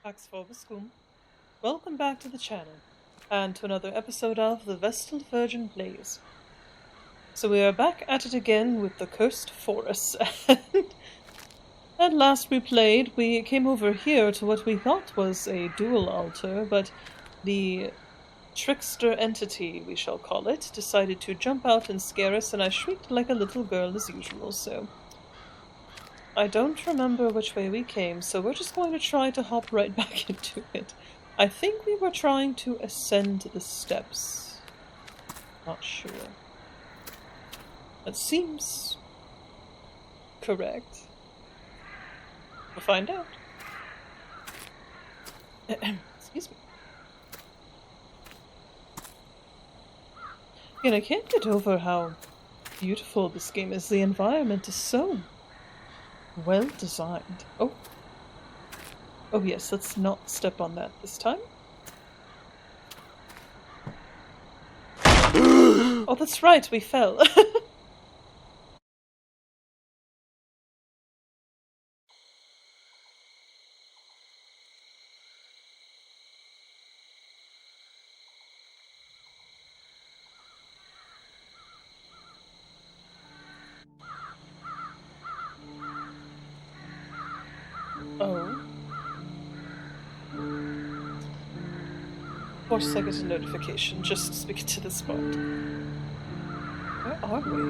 Pax vobiscum. Welcome back to the channel, and to another episode of The Vestal Virgin Blaze. So we are back at it again with the Cursed Forest, and at last we played, we came over here to what we thought was a dual altar, but the trickster entity, we shall call it, decided to jump out and scare us, and I shrieked like a little girl as usual, so I don't remember which way we came, so we're just going to try to hop right back into it. I think we were trying to ascend the steps. Not sure. That seems correct. We'll find out. Excuse me. And I can't get over how beautiful this game is. The environment is so well designed. Oh. Oh yes, let's not step on that this time. Oh, that's right, we fell. Oh. Of course I get a notification just to speak to this spot. Where are we?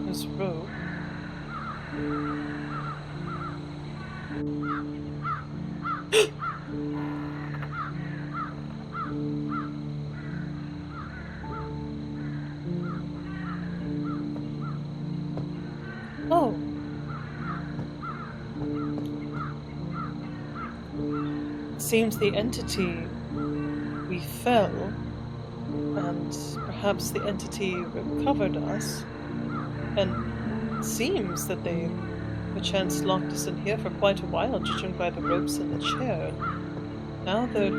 This road. Oh. It seems the entity we fell, and perhaps the entity recovered us, and it seems that they perchance locked us in here for quite a while, judging by the ropes in the chair. Now they're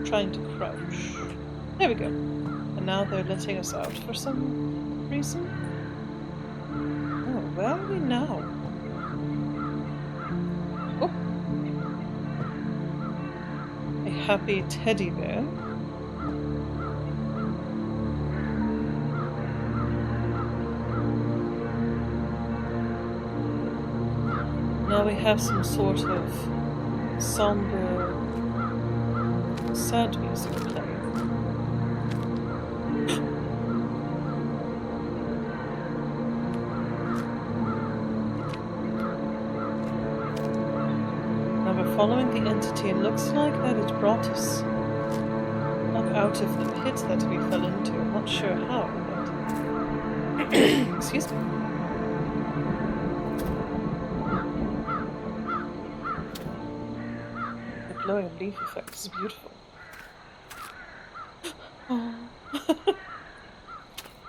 trying to crouch. There we go. And now they're letting us out for some reason. Oh, where are we now? Oh. A happy teddy bear. Now we have some sort of somber, sad music playing. Now we're following the entity. It looks like that it brought us up out of the pit that we fell into. I'm not sure how, but excuse me. Glowing leaf effect is beautiful. Oh.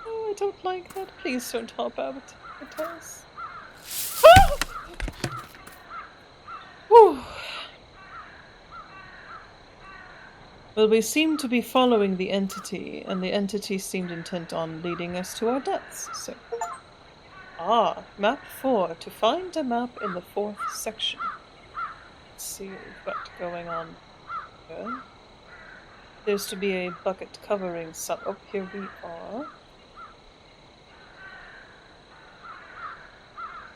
Oh, I don't like that. Please don't hop out at us. Whew. Well, we seem to be following the entity, and the entity seemed intent on leading us to our deaths, so... Ah, map 4. To find a map in the 4th section. Let's see what we've got going on here. There's to be a bucket covering some. Oh, here we are.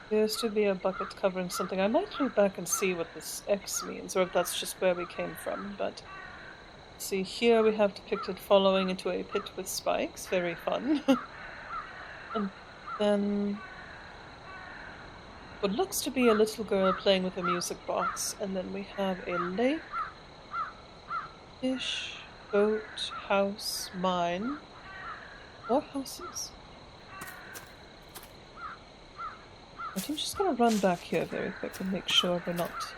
There's to be a bucket covering something. I might go back and see what this X means, or if that's just where we came from, but... See, here we have depicted following into a pit with spikes. Very fun. And then... what looks to be a little girl playing with a music box, and then we have a lake, fish, boat, house, mine, more houses. I think I'm just gonna run back here very quick and make sure we're not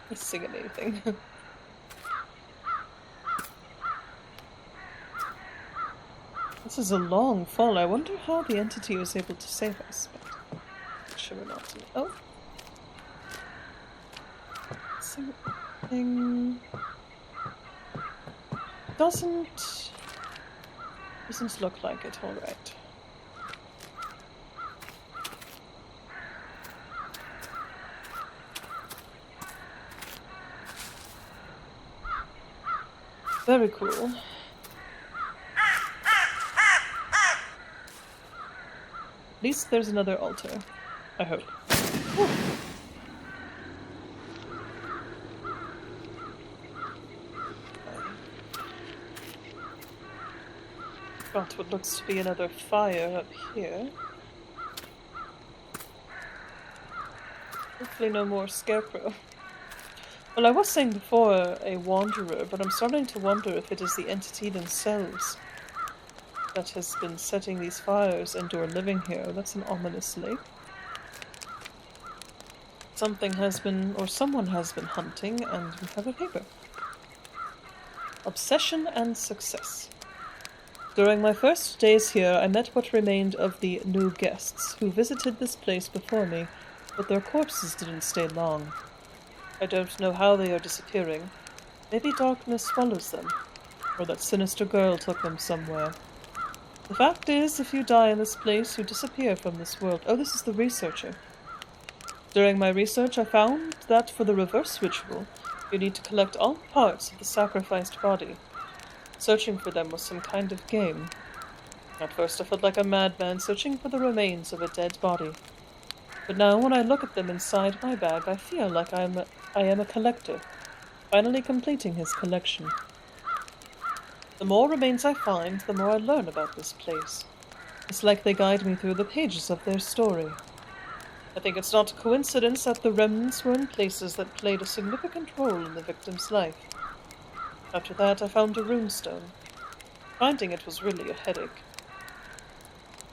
missing anything. This is a long fall. I wonder how the entity was able to save us, but I'm sure we're not. Oh. Something. Doesn't look like it, alright. Very cool. At least there's another altar. I hope. Whew. Got what looks to be another fire up here. Hopefully no more scarecrow. Well, I was saying before a wanderer, but I'm starting to wonder if it is the entity themselves that has been setting these fires and or living here. That's an ominous lake. Something has been, or someone has been hunting, and we have a paper. Obsession and success. During my first days here, I met what remained of the new guests who visited this place before me, but their corpses didn't stay long. I don't know how they are disappearing. Maybe darkness swallows them, or that sinister girl took them somewhere. The fact is, if you die in this place, you disappear from this world. Oh, this is the researcher. During my research, I found that for the reverse ritual, you need to collect all parts of the sacrificed body. Searching for them was some kind of game. At first I felt like a madman searching for the remains of a dead body. But now when I look at them inside my bag, I feel like I am a collector, finally completing his collection. The more remains I find, the more I learn about this place. It's like they guide me through the pages of their story. I think it's not a coincidence that the remnants were in places that played a significant role in the victim's life. After that, I found a runestone. Finding it was really a headache.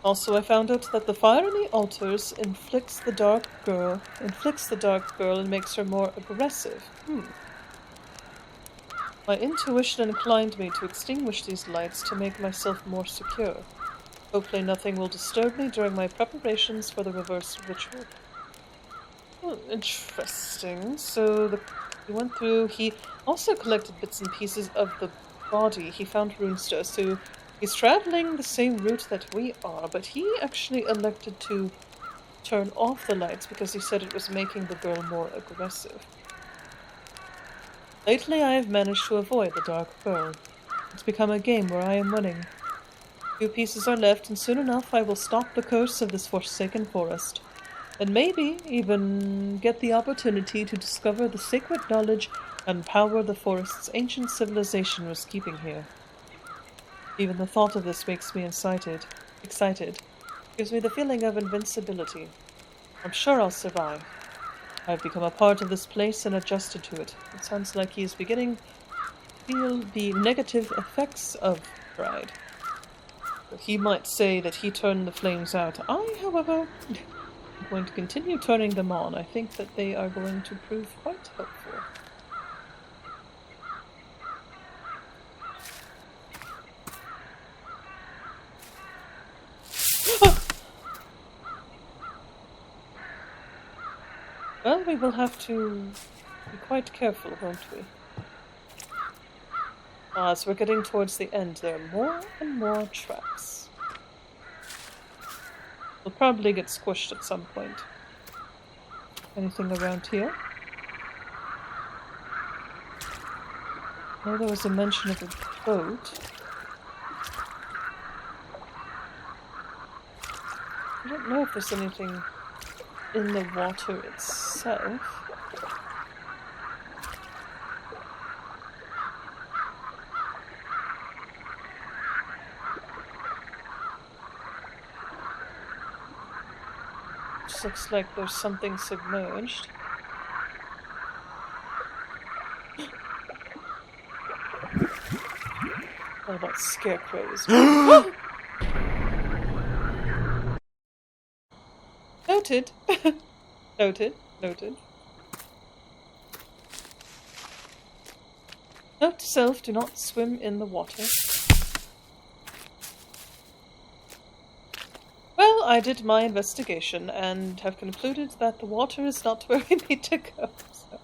Also, I found out that the fire in the altars inflicts the dark girl and makes her more aggressive. My intuition inclined me to extinguish these lights to make myself more secure. Hopefully nothing will disturb me during my preparations for the reverse ritual. Oh, interesting. So he went through, he also collected bits and pieces of the body. He found runestone, so he's traveling the same route that we are, but he actually elected to turn off the lights because he said it was making the girl more aggressive. Lately I have managed to avoid the dark girl. It's become a game where I am winning. Few pieces are left, and soon enough I will stop the curse of this forsaken forest, and maybe even get the opportunity to discover the sacred knowledge and power the forest's ancient civilization was keeping here. Even the thought of this makes me excited. Gives me the feeling of invincibility. I'm sure I'll survive. I've become a part of this place and adjusted to it. It sounds like he is beginning to feel the negative effects of pride. He might say that he turned the flames out. I, however, am going to continue turning them on. I think that they are going to prove quite helpful. Well, we will have to be quite careful, won't we? As we're getting towards the end, there are more and more traps. We'll probably get squished at some point. Anything around here? No, there was a mention of a boat. I don't know if there's anything in the water itself. Just looks like there's something submerged. What about scarecrows? Noted. Noted. Note to self, do not swim in the water. Well, I did my investigation and have concluded that the water is not where we need to go. So.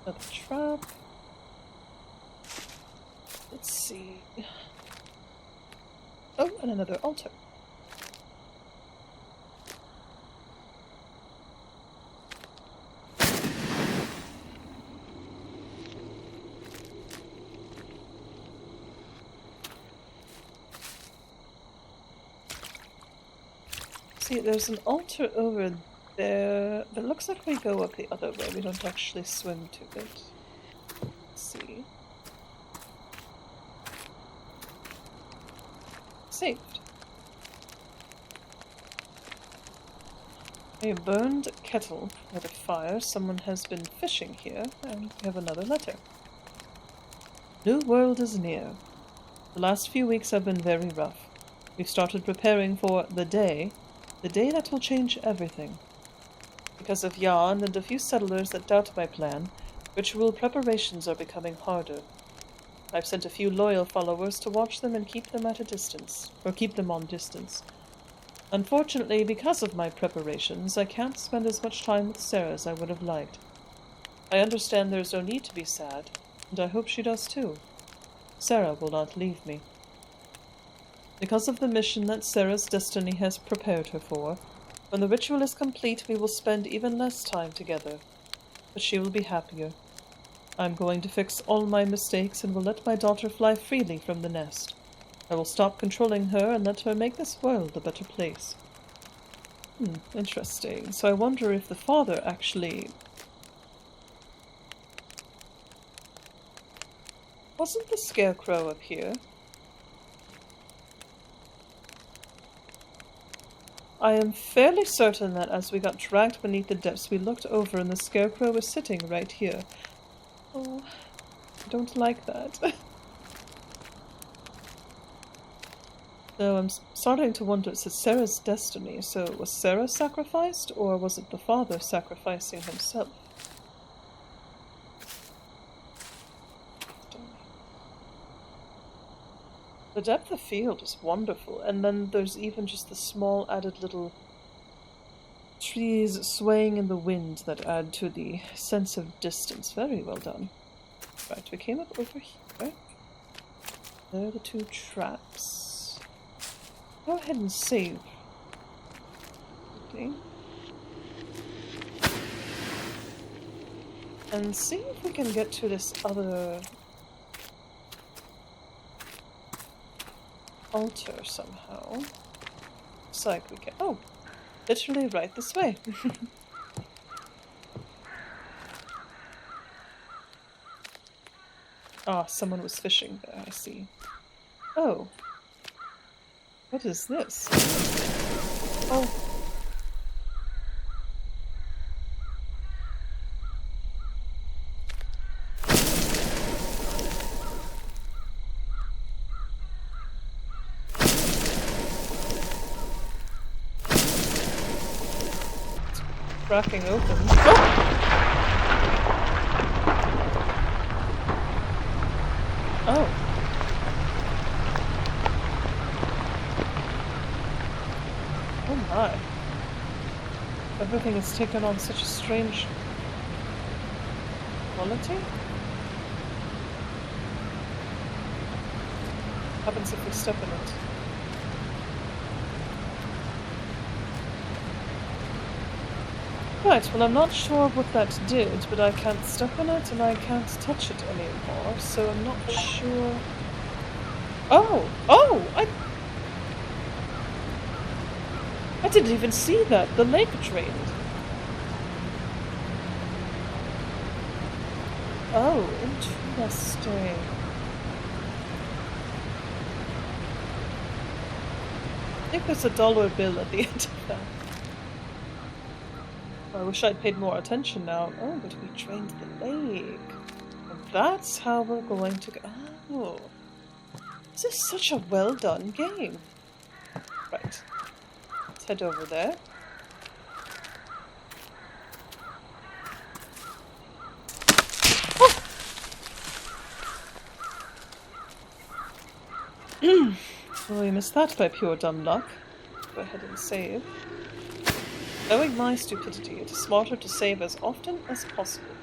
Another trap. Let's see. Oh, and another altar. See, there's an altar over there, but it looks like we go up the other way. We don't actually swim to it. Let's see. Saved. A burned kettle with a fire. Someone has been fishing here, and we have another letter. New world is near. The last few weeks have been very rough. We've started preparing for the day that will change everything. Because of Jan and a few settlers that doubt my plan, ritual preparations are becoming harder. I've sent a few loyal followers to watch them and keep them at a distance, or keep them on distance. Unfortunately, because of my preparations, I can't spend as much time with Sarah as I would have liked. I understand there's no need to be sad, and I hope she does too. Sarah will not leave me. Because of the mission that Sarah's destiny has prepared her for, when the ritual is complete, we will spend even less time together. But she will be happier. I'm going to fix all my mistakes and will let my daughter fly freely from the nest. I will stop controlling her and let her make this world a better place. Interesting. So I wonder if the father actually... Wasn't the scarecrow up here? I am fairly certain that as we got dragged beneath the depths, we looked over and the scarecrow was sitting right here. Oh, I don't like that. So I'm starting to wonder, it says Sarah's destiny, so was Sarah sacrificed, or was it the father sacrificing himself? The depth of field is wonderful, and then there's even just the small added little trees swaying in the wind that add to the sense of distance. Very well done. Right, we came up over here. There are the two traps. Go ahead and save. Okay. And see if we can get to this other altar somehow. Looks like we can. Oh, literally right this way. Ah, someone was fishing there, I see. Oh. What is this? Oh. Cracking open. Oh! Oh. Oh my. Everything has taken on such a strange quality. What happens if we step in it? Right, well I'm not sure what that did, but I can't step in it and I can't touch it anymore, so I'm not sure... Oh! Oh! I didn't even see that! The lake drained! Oh, interesting. I think there's a dollar bill at the end of that. I wish I'd paid more attention now. Oh, but we drained the lake. And that's how we're going to go. Oh. This is such a well done game. Right. Let's head over there. Oh! Well, we missed that by pure dumb luck. Go ahead and save. Knowing my stupidity, it is smarter to save as often as possible.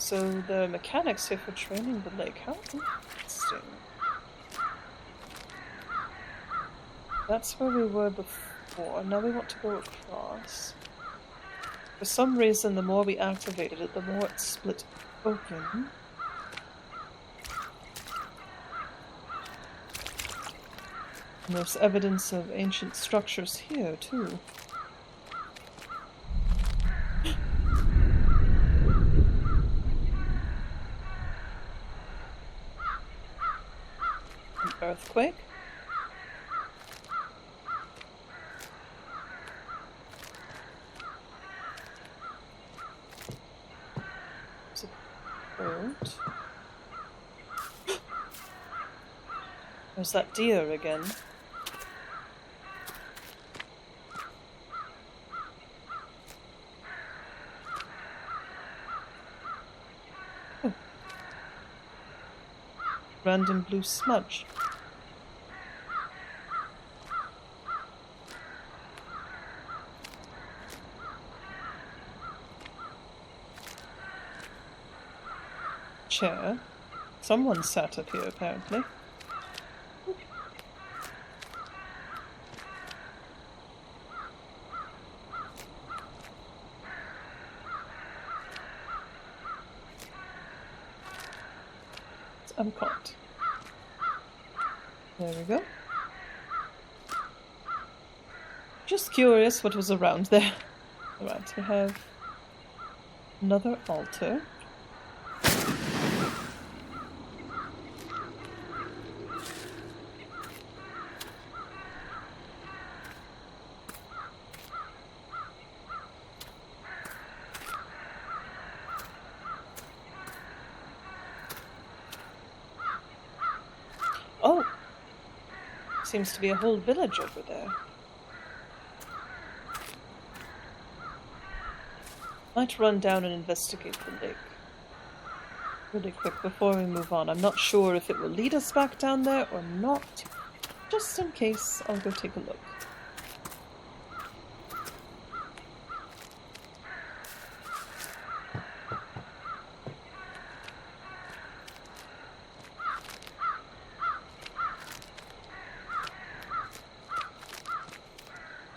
So the mechanics here for training the lake. How interesting. That's where we were before. Now we want to go across. For some reason, the more we activated it, the more it split open. And there's evidence of ancient structures here, too. An earthquake? There's a bird. There's that deer again. Random blue smudge. Chair. Someone sat up here, apparently. I'm caught. There we go. Just curious what was around there. Alright, we have another altar. Oh! Seems to be a whole village over there. Might run down and investigate the lake really quick before we move on. I'm not sure if it will lead us back down there or not. Just in case, I'll go take a look.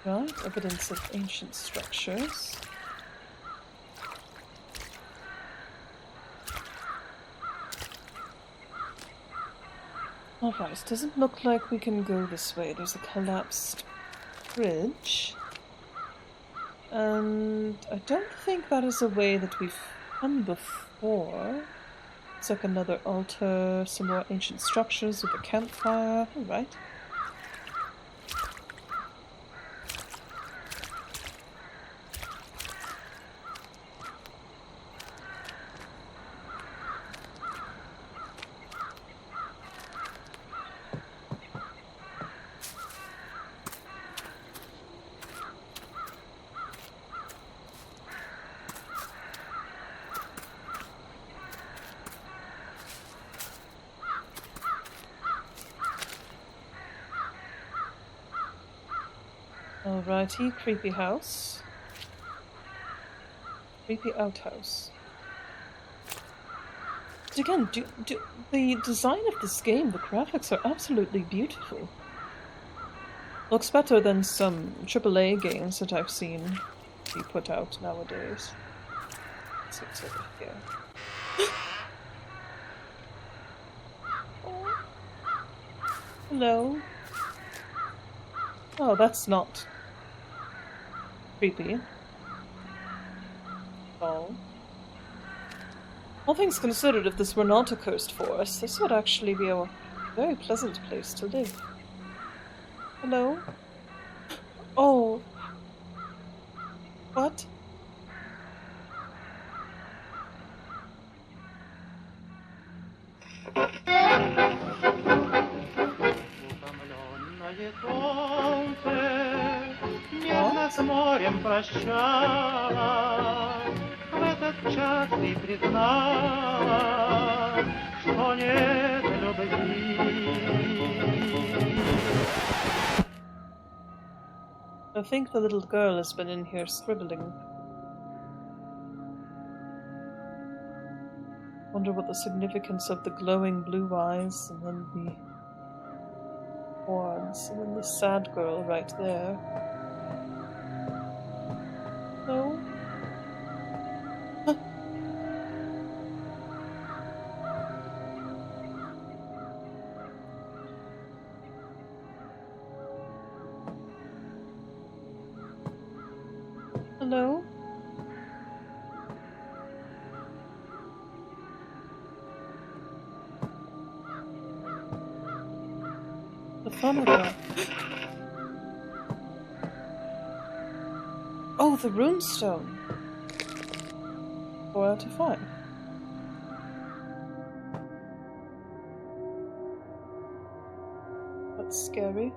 Right, evidence of ancient structures. Alright, doesn't look like we can go this way. There's a collapsed bridge. And I don't think that is a way that we've come before. It's like another altar, some more ancient structures with a campfire. Alright. Alrighty, creepy house. Creepy outhouse. But again, the design of this game, the graphics are absolutely beautiful. Looks better than some AAA games that I've seen be put out nowadays. Let's see what's over here. Oh. Hello. Oh, that's not creepy. Oh. All things considered, if this were not a cursed forest, this would actually be a very pleasant place to live. Hello? Oh. What? С морем прощалась, в этот час ты признала, что нет любви. I think the little girl has been in here scribbling. Wonder what the significance of the glowing blue eyes, and then the horns, and then the sad girl right there. No? Huh. Hello? The phonograph. Oh, the runestone. 4 out of 5. That's scary.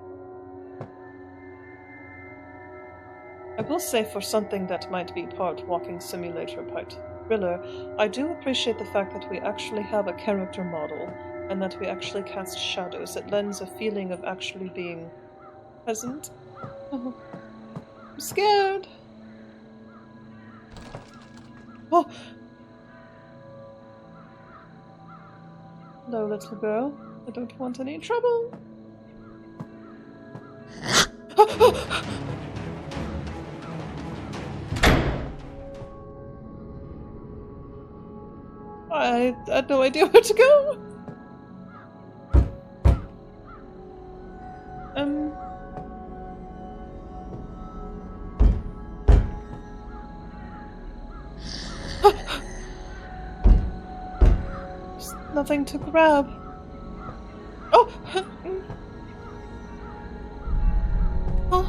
I will say, for something that might be part walking simulator, part thriller, I do appreciate the fact that we actually have a character model and that we actually cast shadows. It lends a feeling of actually being present. Oh, I'm scared. Oh! Hello, little girl. I don't want any trouble. I had no idea where to go. There's nothing to grab. Oh! Oh.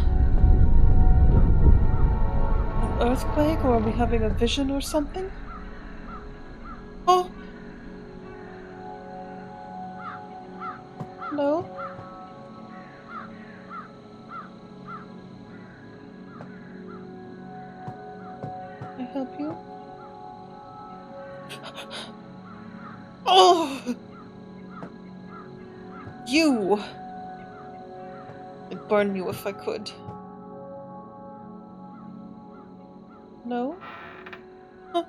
An earthquake, or are we having a vision or something? Oh! Hello? Can I help you? Oh! You! I'd burn you if I could. No? Huh.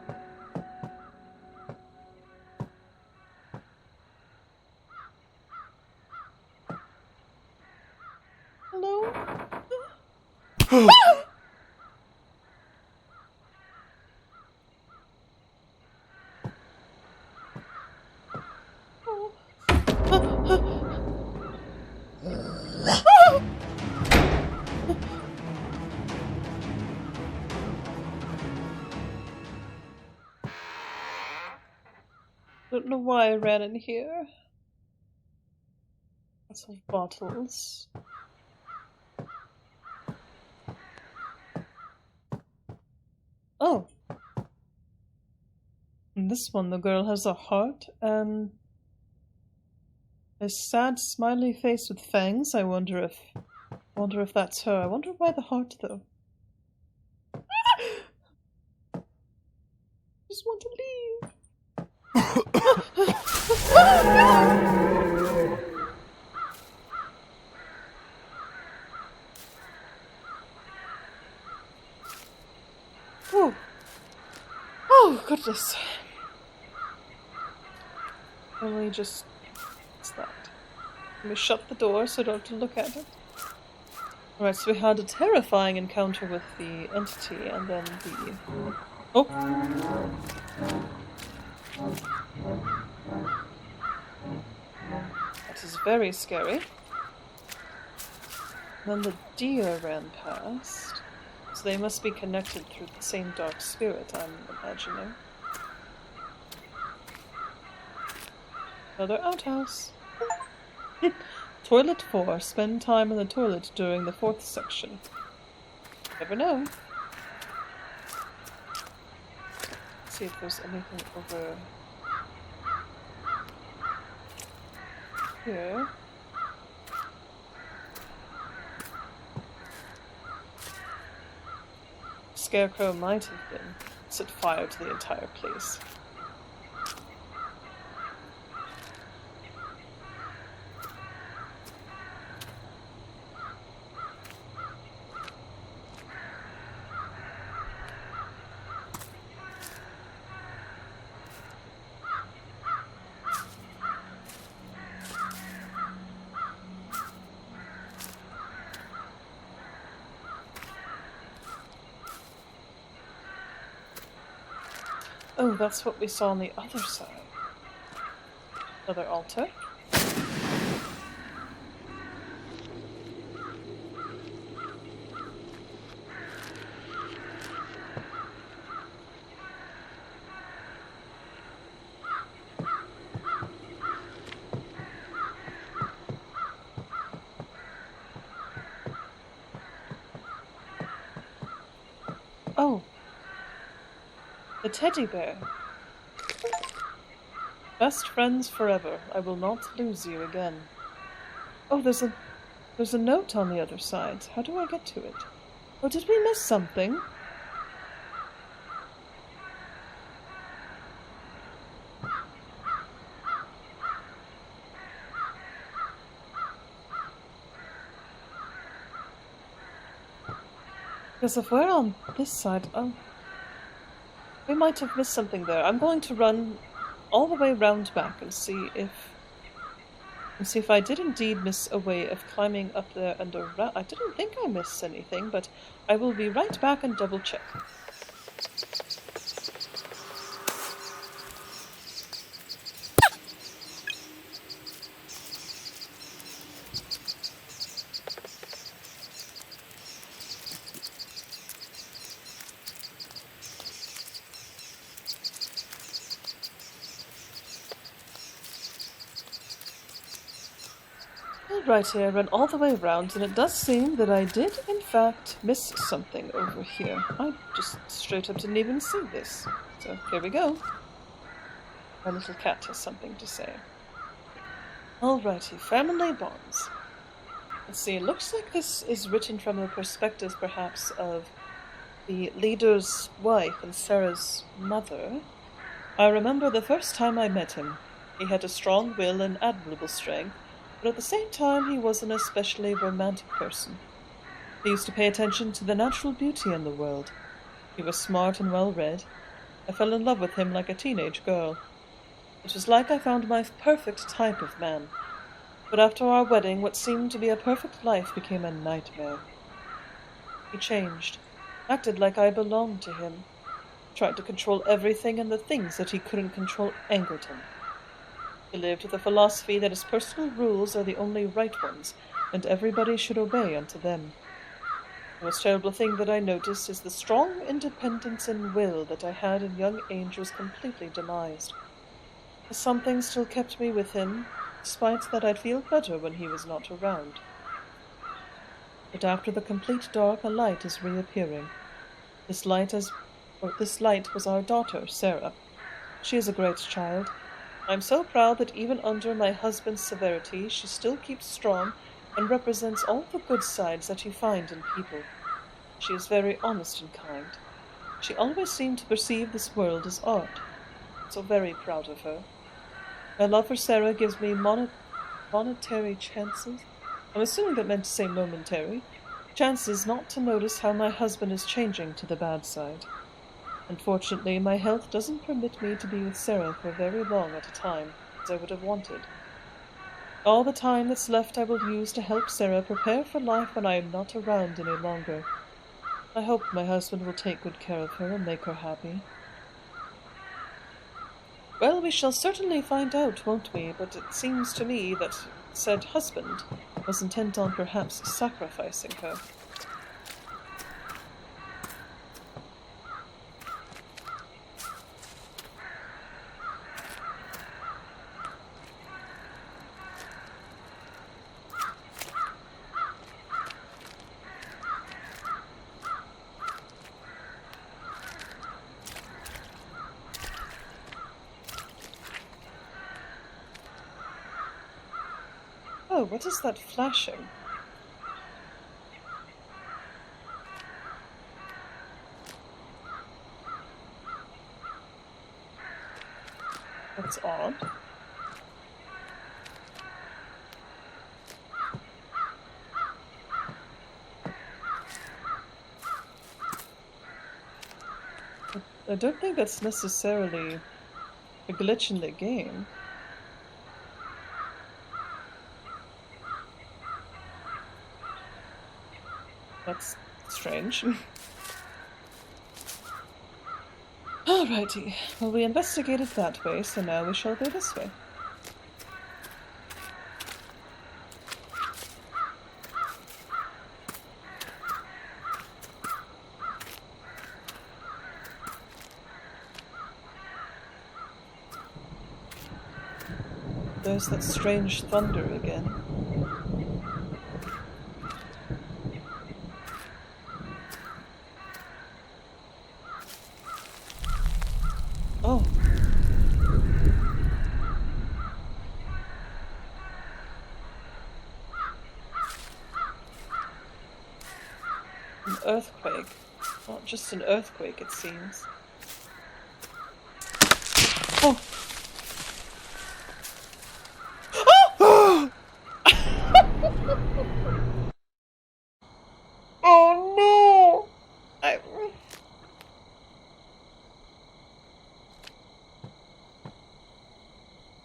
Hello? Don't know why I ran in here. Lots of bottles. Oh. In this one, the girl has a heart and a sad, smiley face with fangs. I wonder if that's her. I wonder why the heart, though. Just want to leave. Oh. Oh, goodness. Let me just... What's that? Let me shut the door so I don't have to look at it. Alright, so we had a terrifying encounter with the entity, and then the... Oh! That is very scary. Then the deer ran past. So they must be connected through the same dark spirit, I'm imagining. Another outhouse. Toilet 4. Spend time in the toilet during the 4th section. Never know. Let's see if there's anything over here. Scarecrow might have been. Set fire to the entire place. Oh, that's what we saw on the other side. Another altar. Oh, the teddy bear. Best friends forever. I will not lose you again. Oh, there's a note on the other side. How do I get to it? Oh, did we miss something? Because if we're on this side, we might have missed something there. I'm going to run all the way round back and see if I did indeed miss a way of climbing up there and around. I didn't think I missed anything, but I will be right back and double check. Alrighty, I ran all the way around, and it does seem that I did, in fact, miss something over here. I just straight up didn't even see this. So, here we go. My little cat has something to say. Alrighty, family bonds. Let's see, it looks like this is written from the perspective, perhaps, of the leader's wife and Sarah's mother. I remember the first time I met him. He had a strong will and admirable strength, but at the same time he was an especially romantic person. He used to pay attention to the natural beauty in the world. He was smart and well-read. I fell in love with him like a teenage girl. It was like I found my perfect type of man. But after our wedding, what seemed to be a perfect life became a nightmare. He changed, acted like I belonged to him, tried to control everything, and the things that he couldn't control angered him. He lived with a philosophy that his personal rules are the only right ones, and everybody should obey unto them. The most terrible thing that I noticed is the strong independence and will that I had in young age was completely demised. Something still kept me with him, despite that I'd feel better when he was not around. But after the complete dark, a light is reappearing. This light was our daughter, Sarah. She is a great child. I'm so proud that even under my husband's severity, she still keeps strong and represents all the good sides that you find in people. She is very honest and kind. She always seemed to perceive this world as art. I'm so very proud of her. My love for Sarah gives me monetary chances. I'm assuming that meant to say momentary. Chances not to notice how my husband is changing to the bad side. Unfortunately, my health doesn't permit me to be with Sarah for very long at a time, as I would have wanted. All the time that's left I will use to help Sarah prepare for life when I am not around any longer. I hope my husband will take good care of her and make her happy. Well, we shall certainly find out, won't we? But it seems to me that said husband was intent on perhaps sacrificing her. Oh, what is that flashing? That's odd. I don't think that's necessarily a glitch in the game. That's strange. Alrighty. Well, we investigated that way, so now we shall go this way. There's that strange thunder again. Oh. An earthquake. Not just an earthquake, it seems. Oh! Oh! Oh no!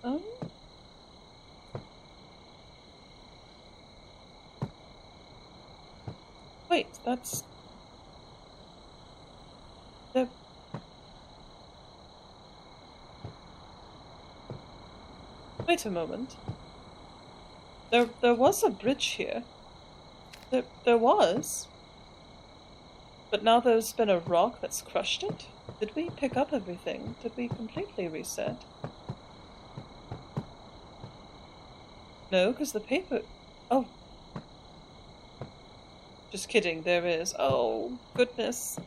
Oh? Wait, that's... Wait a moment. There was a bridge here. There was. But now there's been a rock that's crushed it? Did we pick up everything? Did we completely reset? No, because the paper... Oh. Just kidding, there is. Oh, goodness.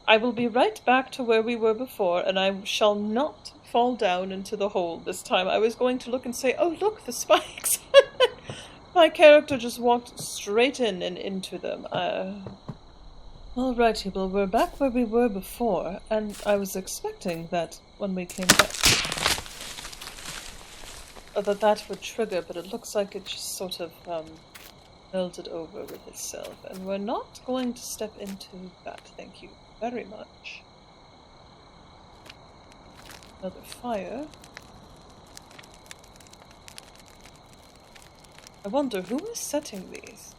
I will be right back to where we were before, and I shall not fall down into the hole this time. I was going to look and say, oh, look, the spikes! My character just walked straight in and into them. Alrighty, well, we're back where we were before, and I was expecting that when we came back... that would trigger, but it looks like it just sort of, melted over with itself, and we're not going to step into that, thank you very much. Another fire. I wonder who is setting these?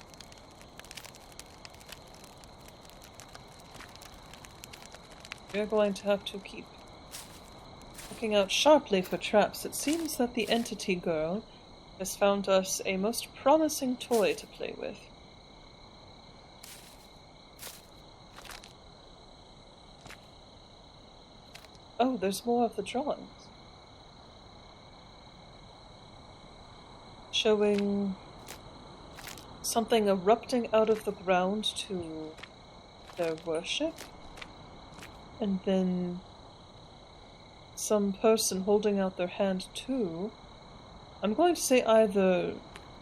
We're going to have to keep looking out sharply for traps. It seems that the entity girl has found us a most promising toy to play with. Oh, there's more of the drawings. Showing something erupting out of the ground to their worship. And then some person holding out their hand to, I'm going to say either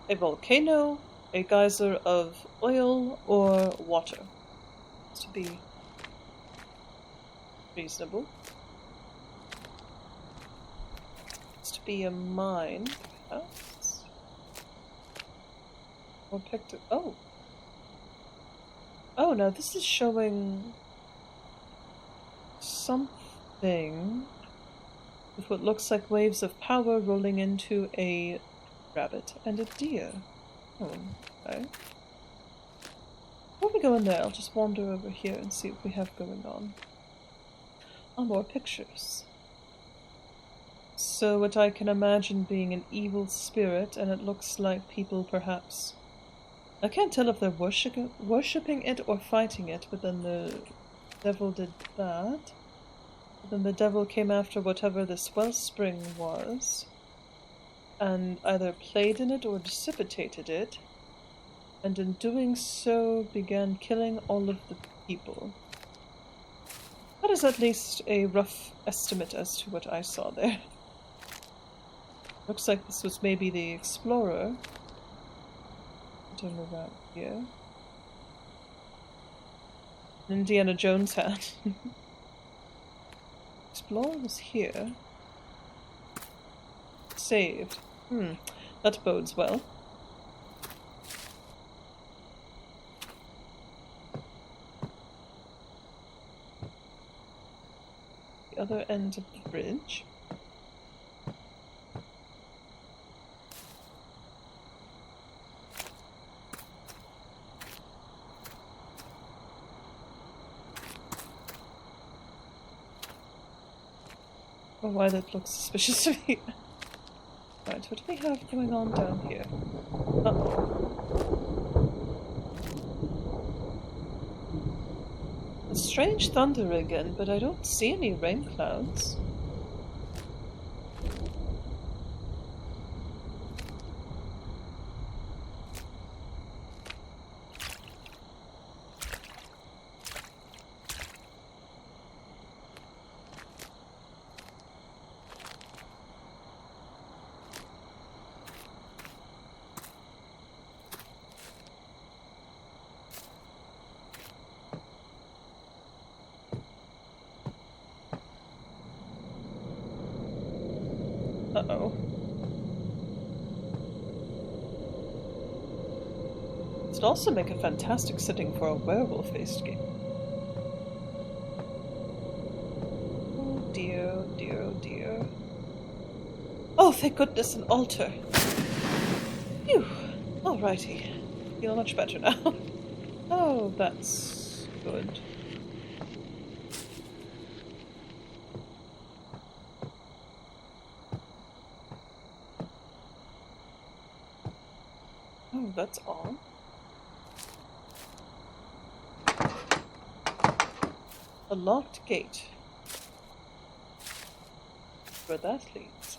a volcano, a geyser of oil, or water. To be reasonable. It's to be a mine, perhaps. Or picked it. Oh! Oh, now this is showing something with what looks like waves of power rolling into a rabbit and a deer. Oh, okay. Before we go in there, I'll just wander over here and see what we have going on. Oh, more pictures. So what I can imagine being an evil spirit, and it looks like people perhaps... I can't tell if they're worshipping it or fighting it, but then the devil did that. Then the devil came after whatever this wellspring was, and either played in it or dissipated it, and in doing so began killing all of the people. That is at least a rough estimate as to what I saw there. Looks like this was maybe the explorer. Turn around here. An Indiana Jones hat. Explorer was here. Saved. That bodes well. The other end of the bridge. Or why that looks suspicious to me. Right, what do we have going on down here? A strange thunder again, but I don't see any rain clouds. Uh-oh. It'd also make a fantastic setting for a werewolf-based game. Oh dear, oh dear, oh dear. Oh, thank goodness, an altar. Phew. Alrighty. Feel much better now. Oh, that's good. Oh, that's odd. A locked gate. Where that leads.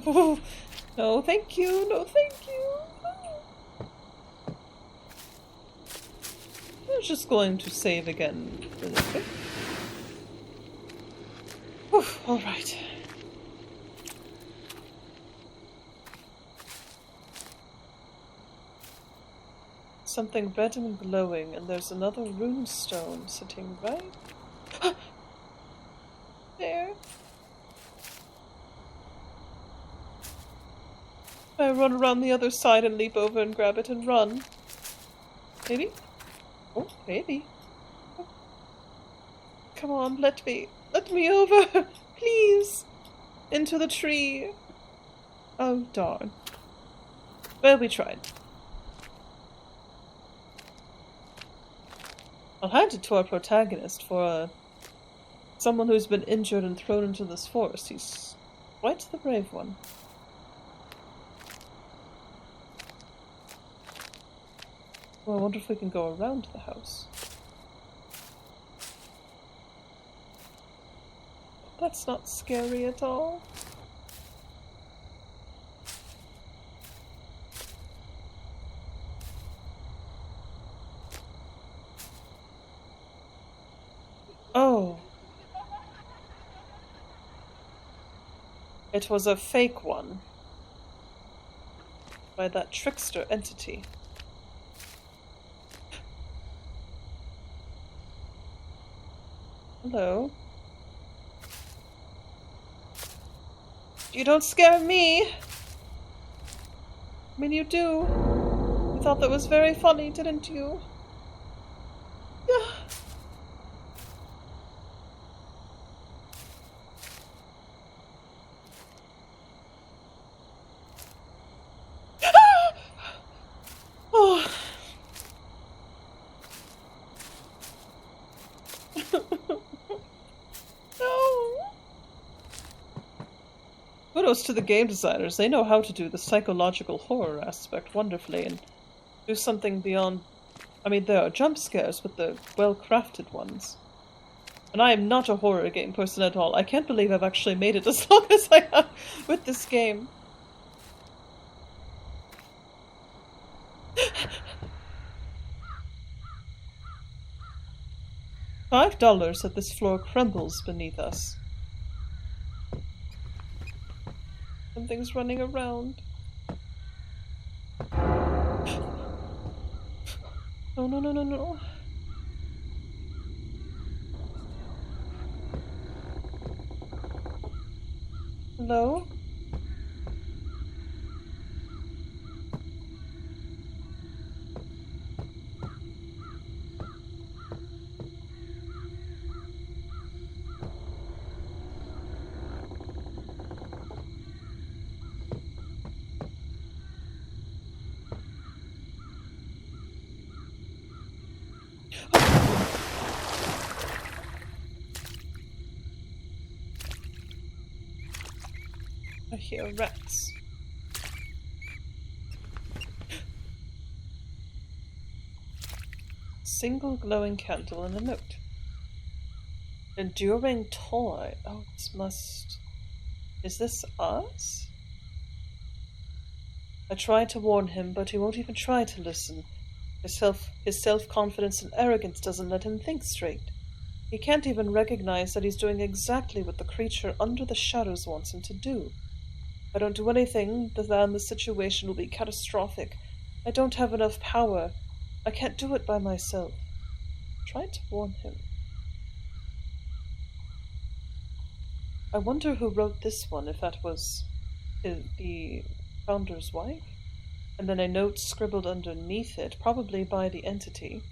Oh, no, thank you, no, thank you. I was just going to save again really quick. Alright. Something red and glowing, and there's another rune stone sitting right there. I run around the other side and leap over and grab it and run. Maybe? Oh, maybe. Come on, let me over, please. Into the tree. Oh, darn. Well, we tried. I'll hand it to our protagonist for someone who's been injured and thrown into this forest. He's quite the brave one. Well, I wonder if we can go around the house. That's not scary at all. Oh. It was a fake one. By that trickster entity. Hello. You don't scare me! I mean, you do. You thought that was very funny, didn't you? Yeah. Oh. No. Kudos to the game designers. They know how to do the psychological horror aspect wonderfully and do something beyond... I mean, there are jump scares, but the well-crafted ones. And I am not a horror game person at all. I can't believe I've actually made it as long as I have with this game. $5 that this floor crumbles beneath us. Something's running around. No, no, no, no, no. Hello? hear rats. Single glowing candle and a note. Enduring toy. Oh, this must... Is this us? I tried to warn him, but he won't even try to listen. His self-confidence and arrogance doesn't let him think straight. He can't even recognize that he's doing exactly what the creature under the shadows wants him to do. If I don't do anything, then the situation will be catastrophic. I don't have enough power. I can't do it by myself. I tried to warn him. I wonder who wrote this one, if that was the founder's wife? And then a note scribbled underneath it, probably by the entity.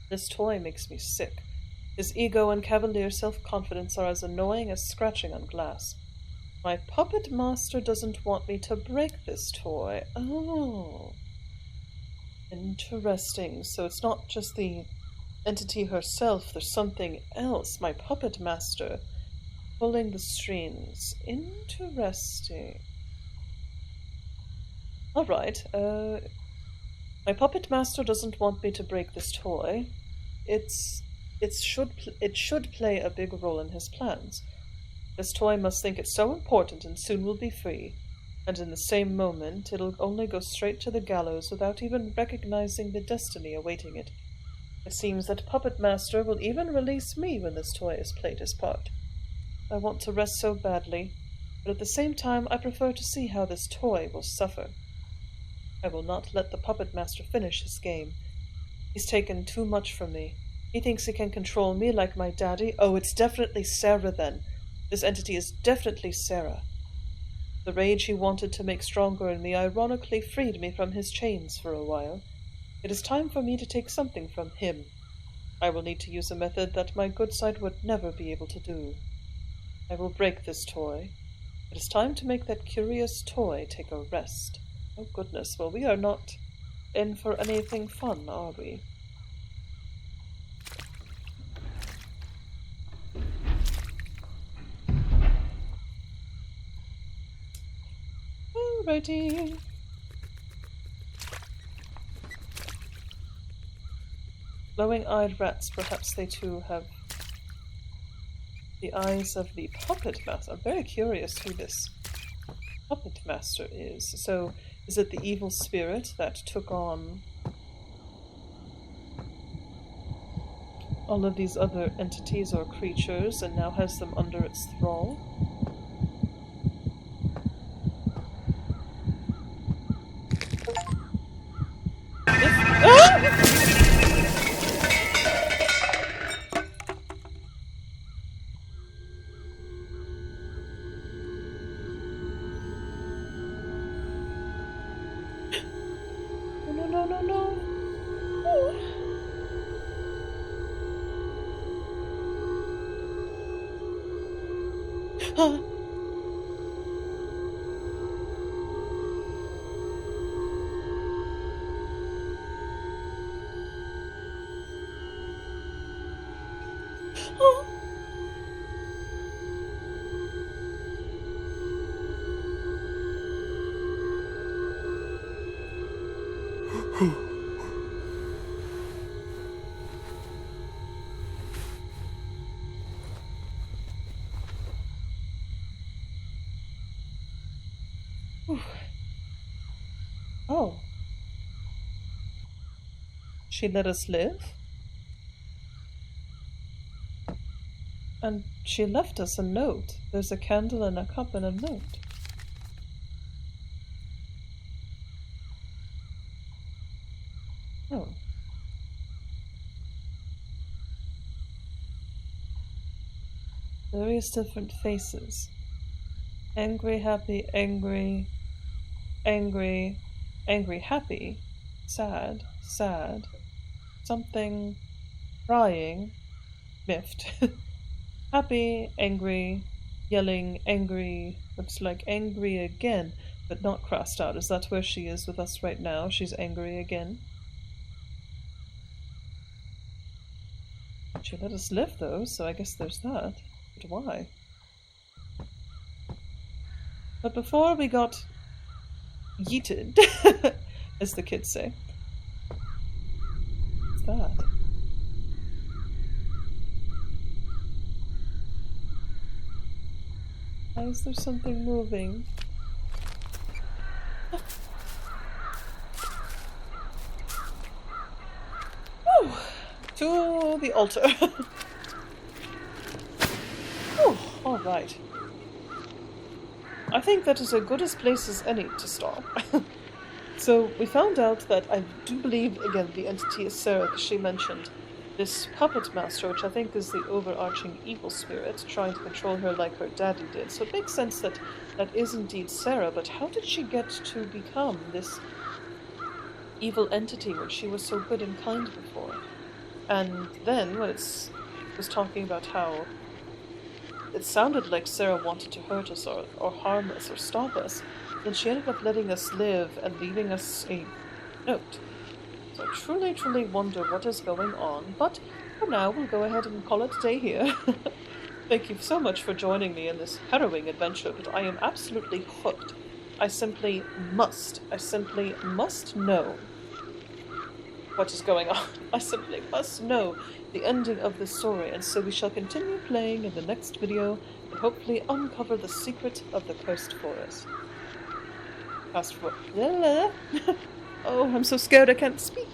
This toy makes me sick. His ego and cavalier self-confidence are as annoying as scratching on glass. My puppet master doesn't want me to break this toy. Oh. Interesting. So it's not just the entity herself, there's something else. My puppet master pulling the strings. Interesting. Alright, my puppet master doesn't want me to break this toy. It should play a big role in his plans. This toy must think it's so important and soon will be free, and in the same moment it'll only go straight to the gallows without even recognizing the destiny awaiting it. It seems that Puppet Master will even release me when this toy has played his part. I want to rest so badly, but at the same time I prefer to see how this toy will suffer. I will not let the Puppet Master finish his game. He's taken too much from me. He thinks he can control me like my daddy. Oh, it's definitely Sarah then. This entity is definitely Sarah. The rage he wanted to make stronger in me ironically freed me from his chains for a while. It is time for me to take something from him. I will need to use a method that my good side would never be able to do. I will break this toy. It is time to make that curious toy take a rest. Oh goodness, well we are not in for anything fun, are we? Alrighty. Glowing-eyed rats, perhaps they too have the eyes of the Puppet Master. I'm very curious who this Puppet Master is. So, is it the evil spirit that took on all of these other entities or creatures and now has them under its thrall? Oh. She let us live? And she left us a note. There's a candle and a cup and a note. Oh. Various different faces. Angry, happy, angry, angry, angry, happy, sad, sad, something, crying, miffed, happy, angry, yelling, angry, looks like angry again, but not crossed out. Is that where she is with us right now? She's angry again. She let us live though, so I guess there's that. But why? But before we got yeeted, as the kids say. What's that? Why is there something moving? Whew. To the altar. Alright. I think that is as good a place as any to stop. So we found out that I do believe, again, the entity is Sarah that she mentioned. This puppet master, which I think is the overarching evil spirit, trying to control her like her daddy did. So it makes sense that that is indeed Sarah, but how did she get to become this evil entity when she was so good and kind before? And then, when it was talking about how it sounded like Sarah wanted to hurt us or harm us or stop us, then she ended up letting us live and leaving us a note. So I truly, truly wonder what is going on, but for now we'll go ahead and call it a day here. Thank you so much for joining me in this harrowing adventure, but I am absolutely hooked. I simply must know what is going on. I simply must know the ending of this story, and so we shall continue playing in the next video and hopefully uncover the secret of the cursed forest. Oh, I'm so scared I can't speak.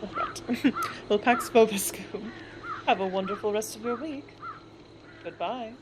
Alright. Well, Pax vobiscum. Have a wonderful rest of your week. Goodbye.